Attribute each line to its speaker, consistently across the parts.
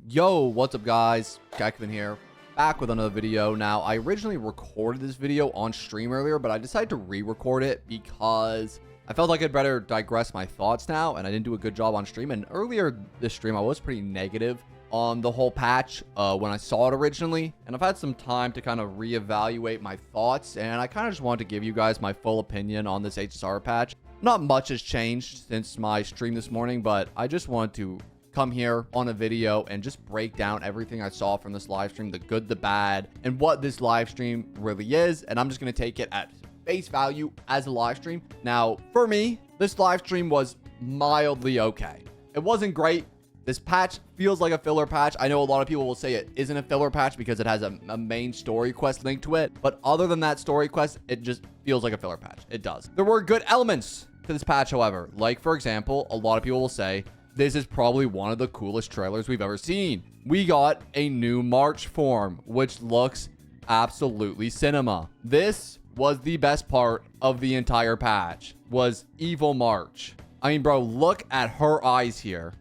Speaker 1: Yo, what's up guys? Kevin here, back with another video. Now, I originally recorded this video on stream earlier, but I decided to re-record it because I felt like I'd better digress my thoughts now, and I didn't do a good job on stream. And earlier this stream, I was pretty negative on the whole patch when I saw it originally, and I've had some time to kind of reevaluate my thoughts, and I kind of just wanted to give you guys my full opinion on this HSR patch. Not much has changed since my stream this morning, but I just wanted to come here on a video and just break down everything I saw from this live stream, the good, the bad, and what this live stream really is. And I'm just going to take it at face value as a live stream. Now, for me, this live stream was mildly okay. It wasn't great. This patch feels like a filler patch. I know a lot of people will say it isn't a filler patch because it has a main story quest linked to it. But other than that story quest, it just feels like a filler patch. It does. There were good elements to this patch, however. Like, for example, a lot of people will say, this is probably one of the coolest trailers we've ever seen. We got a new March form, which looks absolutely cinema. This was the best part of the entire patch, was Evil March. I mean, bro, look at her eyes here.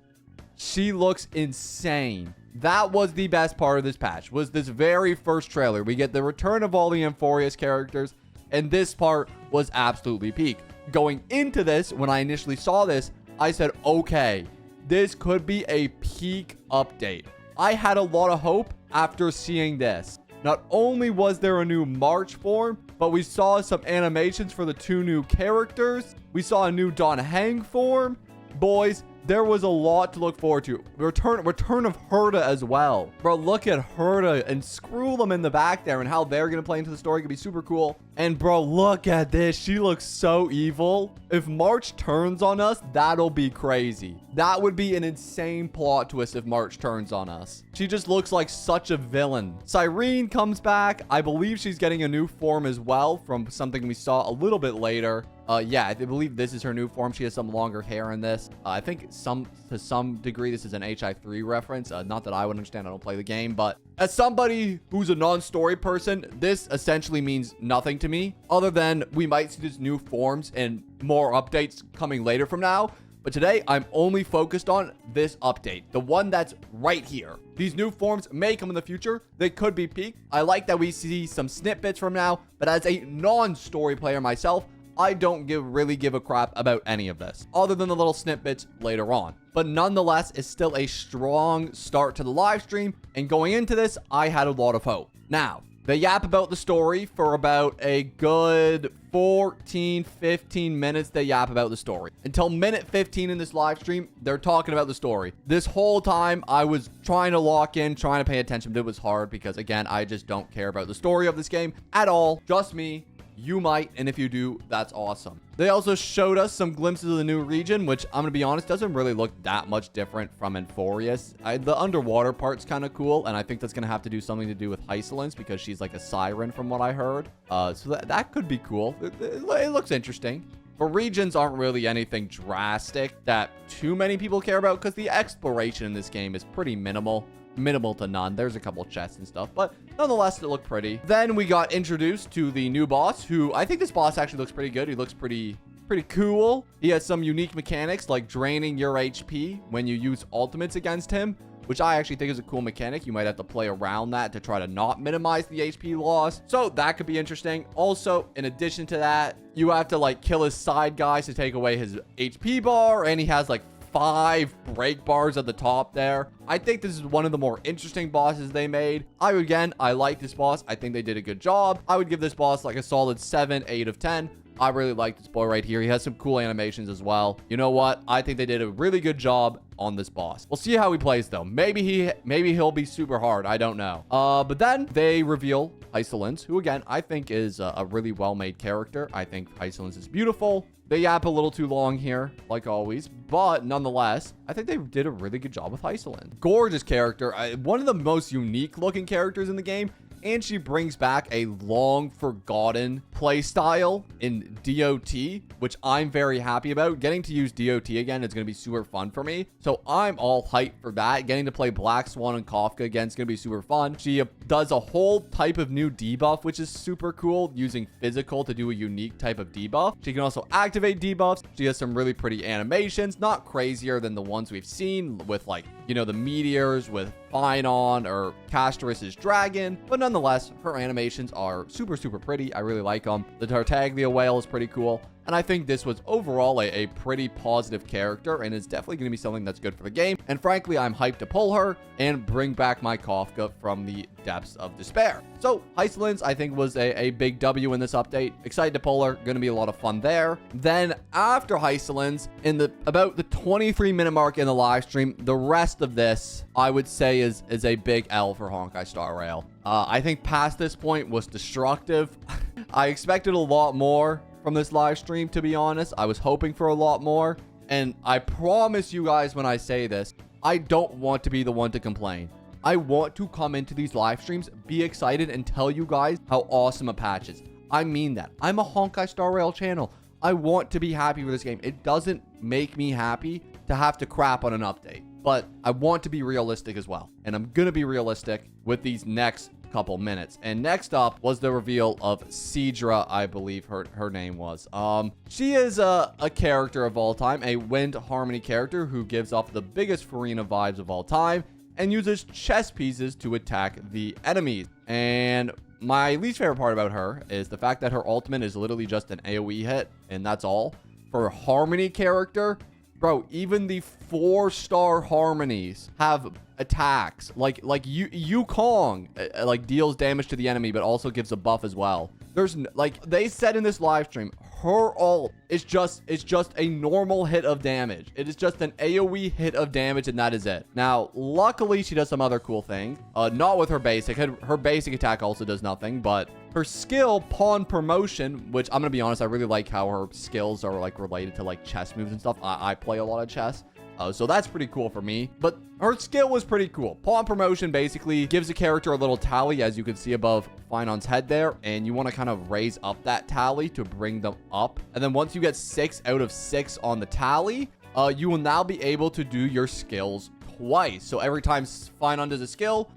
Speaker 1: She looks insane. That was the best part of this patch, was this very first trailer. We get the return of all the Amphorius characters, and this part was absolutely peak. Going into this, when I initially saw this, I said, okay, this could be a peak update. I had a lot of hope after seeing this. Not only was there a new March form, but we saw some animations for the two new characters. We saw a new Dan Heng form. Boys, there was a lot to look forward to. Return of Herta as well. Bro, look at Herta and screw them in the back there, and how they're going to play into the story could be super cool. And bro, look at this. She looks so evil. If March turns on us, that'll be crazy. That would be an insane plot twist if March turns on us. She just looks like such a villain. Cyrene comes back. I believe she's getting a new form as well from something we saw a little bit later. Yeah, I believe this is her new form. She has some longer hair in this. I think to some degree, this is an HI3 reference. Not that I would understand. I don't play the game, but as somebody who's a non-story person, this essentially means nothing to me, other than we might see these new forms and more updates coming later from now. But today, I'm only focused on this update, the one that's right here. These new forms may come in the future. They could be peak. I like that we see some snippets from now, but as a non-story player myself, I don't really give a crap about any of this, other than the little snippets later on. But nonetheless, it's still a strong start to the live stream, and going into this, I had a lot of hope. Now, they yap about the story for about a good 14-15 minutes. They yap about the story until minute 15 in this live stream. They're talking about the story. This whole time I was trying to lock in, trying to pay attention, but it was hard because, again, I just don't care about the story of this game at all. Just me. You might, and if you do, that's awesome. They also showed us some glimpses of the new region, which I'm gonna be honest, doesn't really look that much different from Amphorius. The underwater part's kind of cool, and I think that's gonna have to do something to do with hysilens because she's like a siren from what I heard. So that could be cool. It looks interesting. But regions aren't really anything drastic that too many people care about because the exploration in this game is pretty minimal to none. There's a couple chests and stuff, but nonetheless, it looked pretty. Then we got introduced to the new boss, who I think this boss actually looks pretty good. He looks pretty cool. He has some unique mechanics like draining your HP when you use ultimates against him, which I actually think is a cool mechanic. You might have to play around that to try to not minimize the HP loss. So that could be interesting. Also, in addition to that, you have to like kill his side guys to take away his HP bar, and he has like 5 break bars at the top there. I think this is one of the more interesting bosses they made. I like this boss. I think they did a good job. I would give this boss like a solid 7, 8 of 10. I really like this boy right here. He has some cool animations as well. You know what? I think they did a really good job on this boss. We'll see how he plays though. Maybe he'll be super hard. I don't know. But then they reveal Hysilens, who again, I think is a really well-made character. I think Hysilens is beautiful. They yap a little too long here, like always, but nonetheless, I think they did a really good job with Hysilens. Gorgeous character, one of the most unique looking characters in the game. And she brings back a long forgotten play style in DOT, which I'm very happy about. Getting to use DOT again is going to be super fun for me. So I'm all hyped for that. Getting to play Black Swan and Kafka again is going to be super fun. She does a whole type of new debuff, which is super cool, using physical to do a unique type of debuff. She can also activate debuffs. She has some really pretty animations, not crazier than the ones we've seen with, like, you know, the meteors with Finon or Castorus's dragon, but nonetheless, her animations are super, super pretty. I really like them. The Tartaglia whale is pretty cool. And I think this was overall a pretty positive character, and it's definitely going to be something that's good for the game. And frankly, I'm hyped to pull her and bring back my Kafka from the depths of despair. So hysilens, I think, was a big W in this update. Excited to pull her. Going to be a lot of fun there. Then after hysilens, in about the 23-minute mark in the live stream, the rest of this, I would say, is a big L for Honkai Star Rail. I think past this point was destructive. I expected a lot more from this live stream, to be honest. I was hoping for a lot more, and I promise you guys when I say this, I don't want to be the one to complain. I want to come into these live streams, be excited, and tell you guys how awesome a patch is. I mean that. I'm a Honkai Star Rail channel. I want to be happy with this game. It doesn't make me happy to have to crap on an update, but I want to be realistic as well, and I'm gonna be realistic with these next couple minutes. And next up was the reveal of Sidra, I believe her name was. She is a character of all time, a wind harmony character who gives off the biggest Farina vibes of all time and uses chess pieces to attack the enemies. And my least favorite part about her is the fact that her ultimate is literally just an AoE hit, and that's all. For a harmony character, bro, even the 4-star harmonies have attacks. Like Yukong, like deals damage to the enemy, but also gives a buff as well. There's like they said in this live stream, her ult is just a normal hit of damage. It is just an AoE hit of damage, and that is it. Now, luckily, she does some other cool things. Not with her basic. Her basic attack also does nothing, but her skill, Pawn Promotion, which I'm gonna be honest, I really like how her skills are like related to like chess moves and stuff. I play a lot of chess. So that's pretty cool for me. But her skill was pretty cool. Pawn Promotion basically gives a character a little tally, as you can see above Finon's head there. And you want to kind of raise up that tally to bring them up. And then once you get 6 out of 6 on the tally, you will now be able to do your skills twice. So every time Finon does a skill,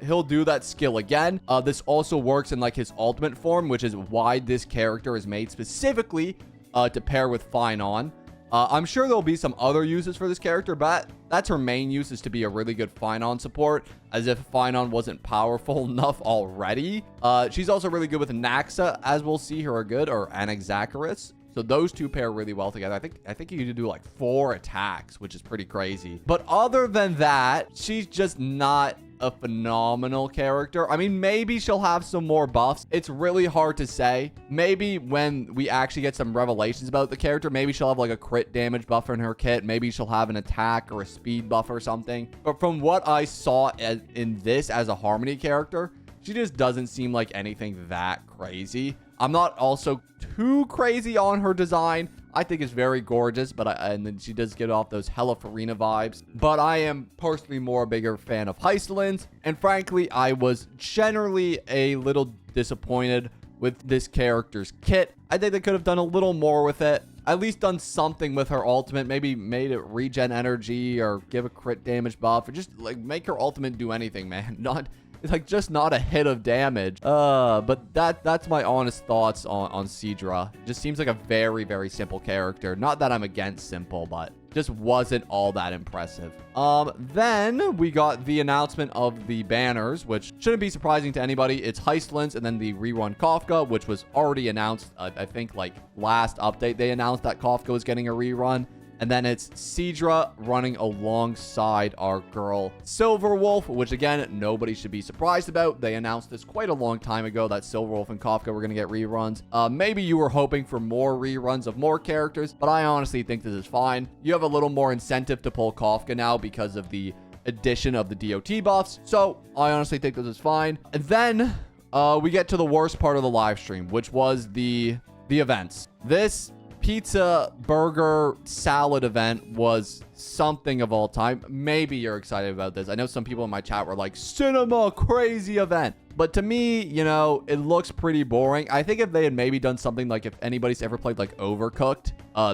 Speaker 1: he'll do that skill again. This also works in like his ultimate form, which is why this character is made specifically to pair with Finon. I'm sure there'll be some other uses for this character, but that's her main use, is to be a really good Finon support, as if Finon wasn't powerful enough already. She's also really good with Naxa, as we'll see her are good, or Anaxacharis. So those two pair really well together. I think you can do like 4 attacks, which is pretty crazy. But other than that, she's just not a phenomenal character. I mean, maybe she'll have some more buffs. It's really hard to say. Maybe when we actually get some revelations about the character, maybe she'll have like a crit damage buffer in her kit. Maybe she'll have an attack or a speed buff or something. But from what I saw in this as a harmony character, she just doesn't seem like anything that crazy. I'm not also too crazy on her design. I think it's very gorgeous, but and then she does get off those hella Farina vibes. But I am personally more a bigger fan of hysilens, and frankly, I was generally a little disappointed with this character's kit. I think they could have done a little more with it. At least done something with her ultimate. Maybe made it regen energy or give a crit damage buff, or just like make her ultimate do anything, man. It's like just not a hit of damage. But that's my honest thoughts on Sidra. Just seems like a very, very simple character. Not that I'm against simple, but just wasn't all that impressive. Then we got the announcement of the banners, which shouldn't be surprising to anybody. It's hysilens and then the rerun Kafka, which was already announced. I think like last update, they announced that Kafka was getting a rerun. And then it's Sidra running alongside our girl Silverwolf, which again, nobody should be surprised about. They announced this quite a long time ago that Silverwolf and Kafka were going to get reruns. Maybe you were hoping for more reruns of more characters, but I honestly think this is fine. You have a little more incentive to pull Kafka now because of the addition of the DOT buffs. So I honestly think this is fine. And then we get to the worst part of the live stream, which was the events. This pizza, burger, salad event was something of all time. Maybe you're excited about this. I know some people in my chat were like, cinema, crazy event. But to me, you know, it looks pretty boring. I think if they had maybe done something like, if anybody's ever played like Overcooked,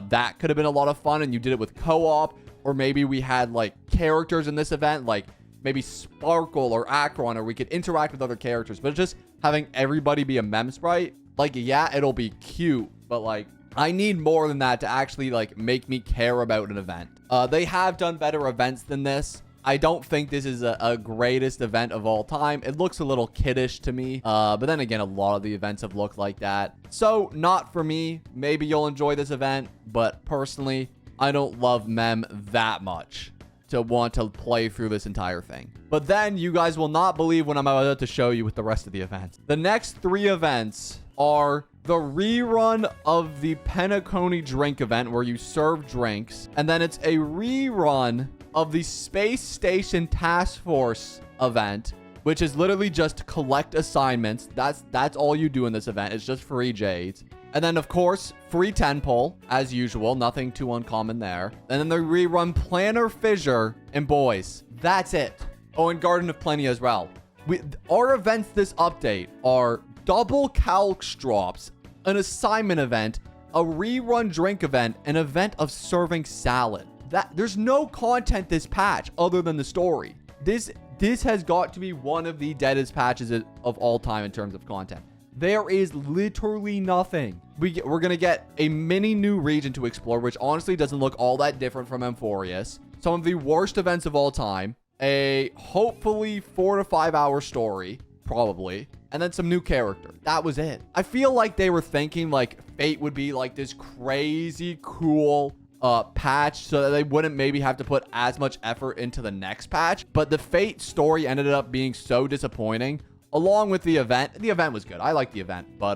Speaker 1: that could have been a lot of fun, and you did it with co-op. Or maybe we had like characters in this event, like maybe Sparkle or Akron, or we could interact with other characters. But just having everybody be a mem sprite, like, yeah, it'll be cute, but like, I need more than that to actually like make me care about an event. They have done better events than this. I don't think this is a greatest event of all time. It looks a little kiddish to me. But then again, a lot of the events have looked like that. So not for me. Maybe you'll enjoy this event, but personally, I don't love Mem that much to want to play through this entire thing. But then you guys will not believe what I'm about to show you with the rest of the events. The next 3 events are the rerun of the Penacony drink event where you serve drinks. And then it's a rerun of the Space Station Task Force event, which is literally just collect assignments. That's all you do in this event. It's just free Jades. And then, of course, free 10 pull, as usual. Nothing too uncommon there. And then they rerun Planner Fissure and Boys. That's it. Oh, and Garden of Plenty as well. Our events this update are double calcs drops, an assignment event, a rerun drink event, an event of serving salad. There's no content this patch other than the story. This has got to be one of the deadest patches of all time in terms of content. There is literally nothing. We're going to get a mini new region to explore, which honestly doesn't look all that different from Amphorius. Some of the worst events of all time. A hopefully 4 to 5 hour story, probably. And then some new character. That was it. I feel like they were thinking like Fate would be like this crazy cool patch so that they wouldn't maybe have to put as much effort into the next patch. But the Fate story ended up being so disappointing. Along with the event. The event was good. I like the event. But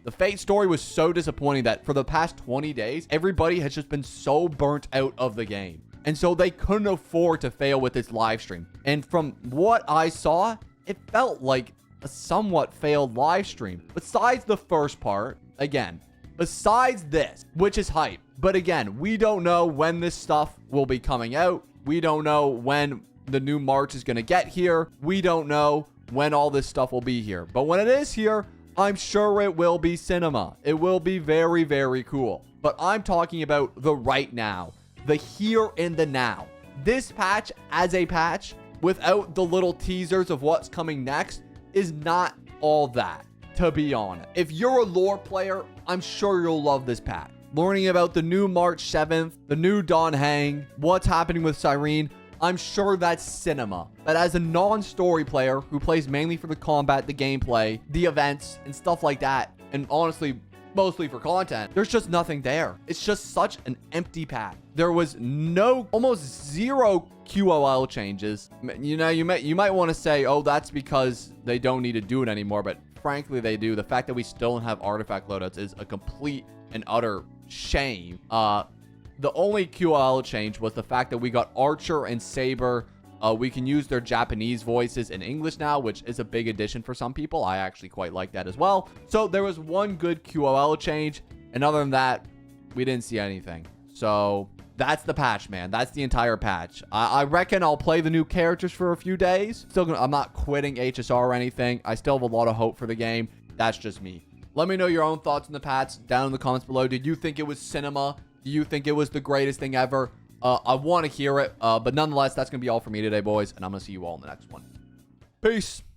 Speaker 1: the Fate story was so disappointing that for the past 20 days, everybody has just been so burnt out of the game. And so they couldn't afford to fail with this live stream. And from what I saw, it felt like a somewhat failed live stream. Besides the first part, again, besides this, which is hype. But again, we don't know when this stuff will be coming out. We don't know when the new March is going to get here. We don't know when all this stuff will be here. But when it is here, I'm sure it will be cinema. It will be very, very cool. But I'm talking about the right now, the here and the now. This patch as a patch without the little teasers of what's coming next is not all that, to be honest. If you're a lore player, I'm sure you'll love this patch. Learning about the new March 7th, the new Dan Heng, what's happening with Cyrene, I'm sure that's cinema. But as a non-story player who plays mainly for the combat, the gameplay, the events, and stuff like that, and honestly, mostly for content, there's just nothing there. It's just such an empty pack. There was almost zero QOL changes. You know, you might want to say, oh, that's because they don't need to do it anymore. But frankly, they do. The fact that we still don't have artifact loadouts is a complete and utter shame. The only QOL change was the fact that we got Archer and Saber. We can use their Japanese voices in English now, which is a big addition for some people. I actually quite like that as well. So there was one good QOL change. And other than that, we didn't see anything. So that's the patch, man. That's the entire patch. I reckon I'll play the new characters for a few days. I'm not quitting HSR or anything. I still have a lot of hope for the game. That's just me. Let me know your own thoughts on the patch down in the comments below. Did you think it was cinema? Do you think it was the greatest thing ever? I want to hear it. But nonetheless, that's going to be all for me today, boys. And I'm going to see you all in the next one. Peace.